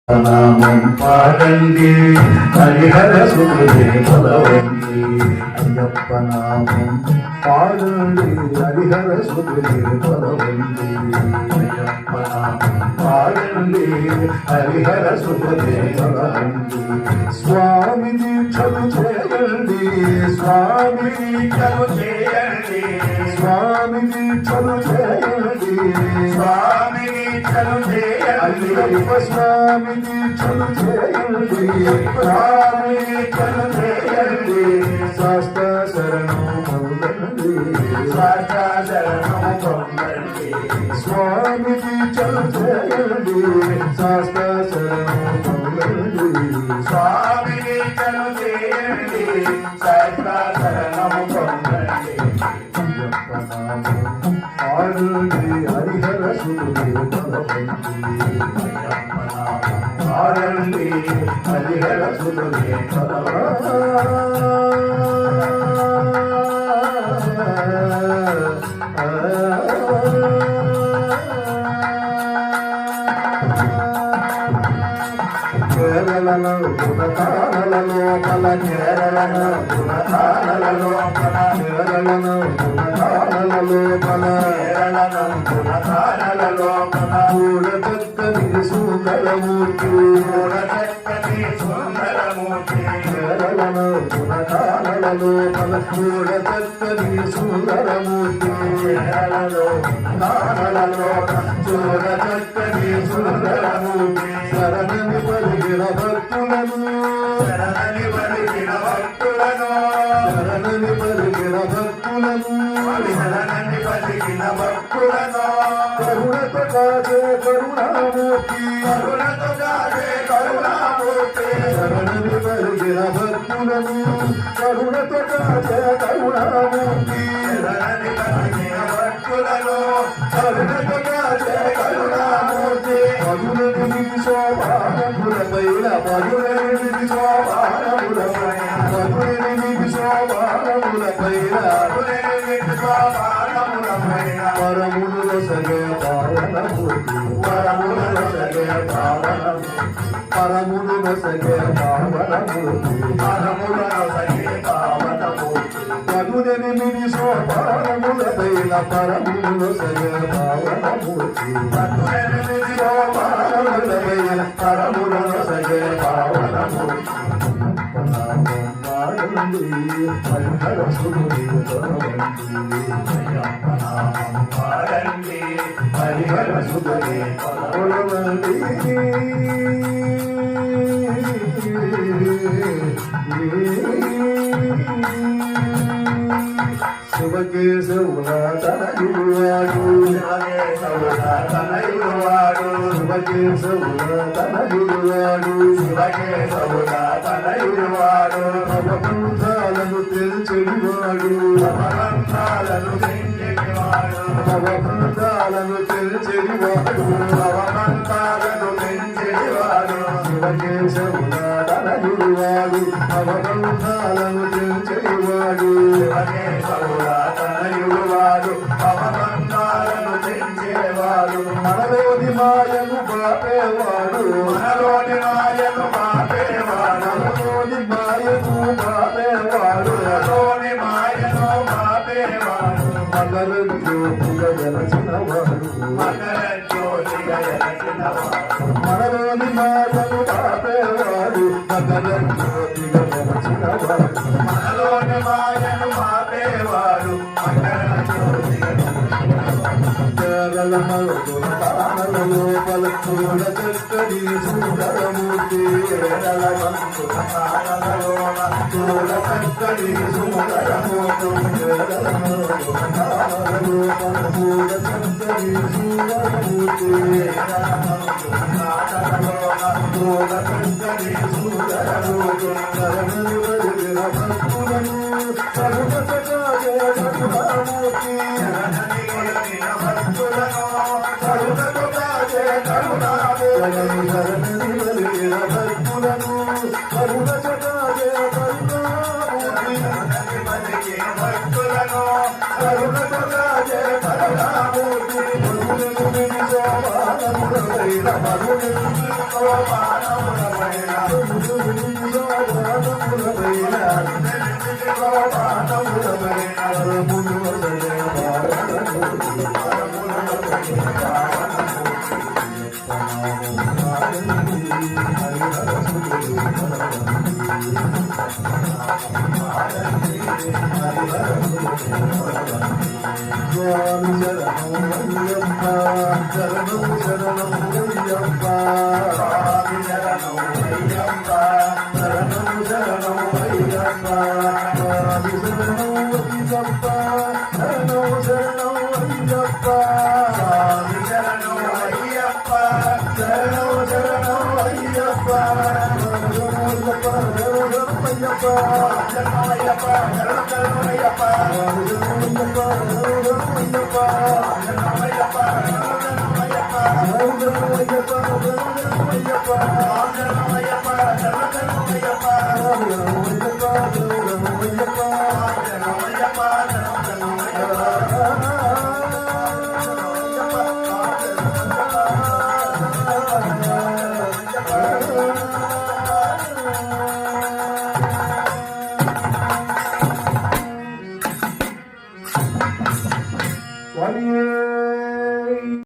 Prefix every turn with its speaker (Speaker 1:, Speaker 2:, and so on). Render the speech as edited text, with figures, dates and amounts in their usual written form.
Speaker 1: నామం పాడండి హరిహర సుఖదే పదవండి అయ్యప్ప నామం పాడండి హరిహర సుఖదే పదవండి అయ్యప్ప నామం పాడండి హరిహర సుఖదే పదవండి స్వామి దీక్షలు చేయండి స్వామి దీక్షలు చేయండి స్వామి దీక్షలు చేయండి స్వామి దీక్షలు చేయండి స్వామి దీక్షలు చేయండి స్వామి దీక్షలు చేయండి శాస్త్ర శరణం పొందండి శాస్త్ర శరణం పొందండి స్వామి దీక్షలు చేయండి శాస్త్ర శరణం పొందండి స్వామి దీక్షలు చేయండి శాస్త్ర శరణం పొందండి అయ్యప్ప నామం పాడండి హరిహర సుఖదే పదవండి అయ్యప్ప నామం పాడండి హరిహర సుఖదే కేరళలో గుణకాలలో కల కేరళలో గుణకాలలో కల కేరళలో గుణకాలలో కల కేరళలో గుణకాలలో కల మూల చక్కని సుందరమూర్తి మూల చక్కని సుందరమూర్తి కేరళలో గుణకాలలో కల మూల చక్కని సుందరమూర్తి కేరళలో గుణకాలలో చూడ చక్కని సుందరమూర్తి శరణని పలికిన భక్తులను శరణని పలికిన భక్తులను శరణని పలికిన భక్తులను శరణని పలికిన భక్తులను కరుణతో కాచే కరుణామూర్తి కరుణతో కాచే కరుణామూర్తి శరణని పలికిన భక్తులను కరుణతో కాచే కరుణామూర్తి శరణని పలికిన భక్తులను కరుణతో కాచే కరుణామూర్తి పదులని శోభానములపైన పదులని శోభానములపైన పదులని శోభానములపైన పరములు రసగే పావనమూర్తి పరములు రసగే పావనమూర్తి పరములు రసగే పావనమూర్తి పరములు రసగే పావనమూర్తి పదునెనిమిది శోభానములపైన పరములు రసగే పావనమూర్తి పదునెనిమిది శోభానములపైన పరములు రసగే పావనమూర్తి పాడండి హరిహర సుఖదే పదవండి అయ్యప్ప నామం పాడండి హరిహర సుఖదే పదవండి శుభకేశవుల తనయువాడు శివకేశవుల తనయువాడు శుభకేశవుల తనయువాడు శివకేశవుల తనయువాడు భవబంధాలను తెల్చెడివాడు భవబంధాలను తెంచెడివాడు భవబంధాలను తెల్చెడివాడు భవబంధాలను తెంచెడివాడు శివకేశవుల తనయువాడు భవబంధాలను తెంచెడివాడు శివకేశవుల తనయువాడు భవబంధాలను తెంచేవాడు మనలోని మాయను బాపేవాడు మనలోని మాయను బాపేవాడు మనలోని మాయను బాపేవాడు మనలోని మాయను బాపేవాడు మకర జ్యోతిగా వెలసినవాడు మకర జ్యోతిగా వెలసినవాడు మనలోని మాయను బాపేవాడు మకర జ్యోతిగా వెలసినవాడు మనలోని మాయను బాపేవాడు మకర జ్యోతిగా కేరళలో గుణకాలలో పల చూడ చక్కడి సుందరమూర్తి కేరళలో గుణకాలలో చూడ చక్కడి సుందరమూర్తి కేరళలో గుణకాలలో పల చూడ చక్కడి సుందరమూర్తి కేరళలో చూడ చక్కడి సుందరమూర్తి శరణని పలికిన భక్తులను కరుణతో కాచే కరుణామూర్తి శరణని పలికిన భక్తులను కరుణతో కాచే కరుణామూర్తి శరణని పలికిన భక్తులను కరుణతో కాచే కరుణామూర్తి శరణని పలికిన భక్తులను కరుణతో కాచే కరుణామూర్తి శోభానములపైన One year.